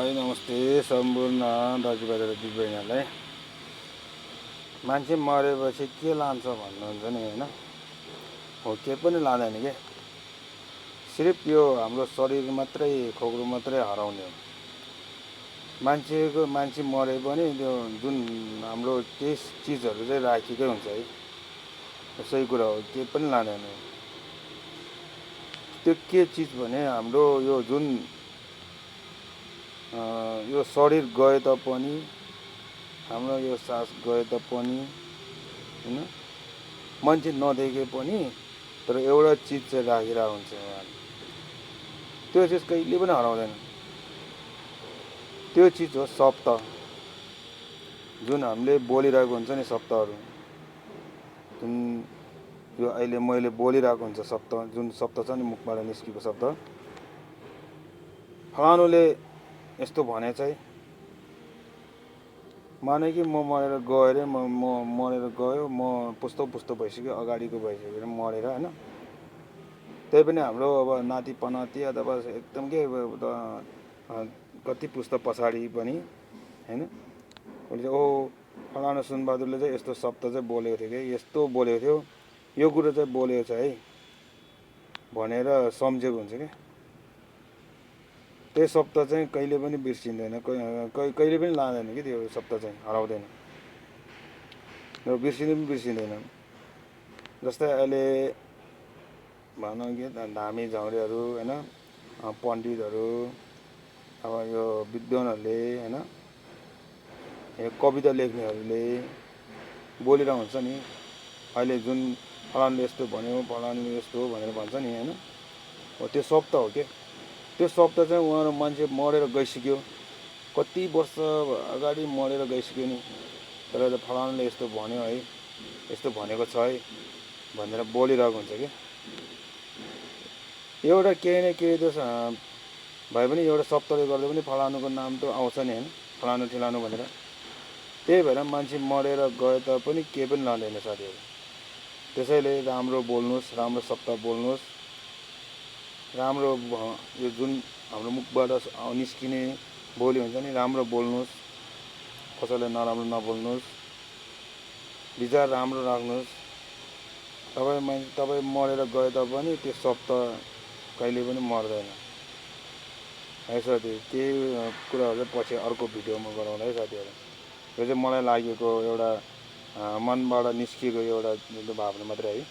है नमस्ते सम्पूर्ण दाजुभाइ र दिदीबहिनीहरूलाई। मान्छे मरेपछि के लान्छ भन्नुहुन्छ नि हैन, हो के पनि लाँदैन के, सिर्फ यो हाम्रो शरीर मात्रै खोक्रो मात्रै हराउने हो। मान्छे मरे पनि त्यो जुन हाम्रो केही चिजहरू चाहिँ राखिकै हुन्छ है, सही कुरा हो, के पनि लाँदैन। त्यो के चिज भने हाम्रो यो जुन यो शरीर गए तापनि, हाम्रो यो सास गए तापनि हैन, मान्छे नदेखे पनि तर एउटा चिज चाहिँ राखिरहेको हुन्छ उहाँले, त्यो चिज कहिले पनि हराउँदैन। त्यो चिज हो शब्द, जुन हामीले बोलिरहेको हुन्छ नि शब्दहरू, जुन यो अहिले मैले बोलिरहेको हुन्छ शब्द, जुन शब्द छ नि मुखबाट निस्केको शब्द, फलानुले यस्तो भने चाहिँ माने कि म मरेर गयो अरे, म मरेर गयो, म पुस्तो भइसक्यो, अगाडिको भइसक्यो मरेर हैन। त्यही पनि हाम्रो अब नाति पनाति अथवा एकदम के कति पुस्ता पछाडि पनि हैन, उसले ओ फलाना सुनबहादुरले चाहिँ यस्तो शब्द चाहिँ बोलेको थियो कि, यस्तो बोलेको थियो, यो कुरो चाहिँ बोलेको छ है भनेर सम्झेको हुन्छ क्या। त्यो शब्द चाहिँ कहिले पनि बिर्सिँदैन, कहिले पनि लाँदैन कि, त्यो शब्द चाहिँ हराउँदैन र बिर्सिँदैन। जस्तै अहिले भनौँ कि धामी झाउरेहरू हैन, पण्डितहरू, अब यो विद्वानहरूले हैन, यो कविता लेख्नेहरूले बोलिरहेको हुन्छ नि, अहिले जुन फलानुले यस्तो भन्यो, फलानुले यस्तो हो भनेर भन्छ नि हैन, हो त्यो शब्द हो के। त्यो शब्द चाहिँ उहाँहरू मान्छे मरेर गइसक्यो, कति वर्ष अगाडि मरेर गइसक्यो नि, तर फलानुले यस्तो भन्यो है, यस्तो भनेको छ है भनेर बोलिरहेको हुन्छ कि। एउटा केही न केही त भए पनि एउटा शब्दले गर्दा पनि फलानुको नाम त आउँछ नि हैन, फलानु ठिलानु भनेर। त्यही भएर मान्छे मरेर गए तापनि केही पनि लाँदैन साथीहरू। त्यसैले राम्रो बोल्नुहोस्, राम्रो शब्द बोल्नुहोस्, राम्रो यो जुन हाम्रो मुखबाट निस्किने बोली हुन्छ नि, राम्रो बोल्नुहोस्, कसैलाई नराम्रो नबोल्नुहोस्, विचार राम्रो राख्नुहोस्। तपाईँ मरेर गए तापनि त्यो शब्द कहिले पनि मर्दैन है साथी। केही कुराहरू चाहिँ पछि अर्को भिडियोमा गरौँला है साथीहरू। यो चाहिँ मलाई लागेको एउटा मनबाट निस्किएको एउटा भावना मात्रै है।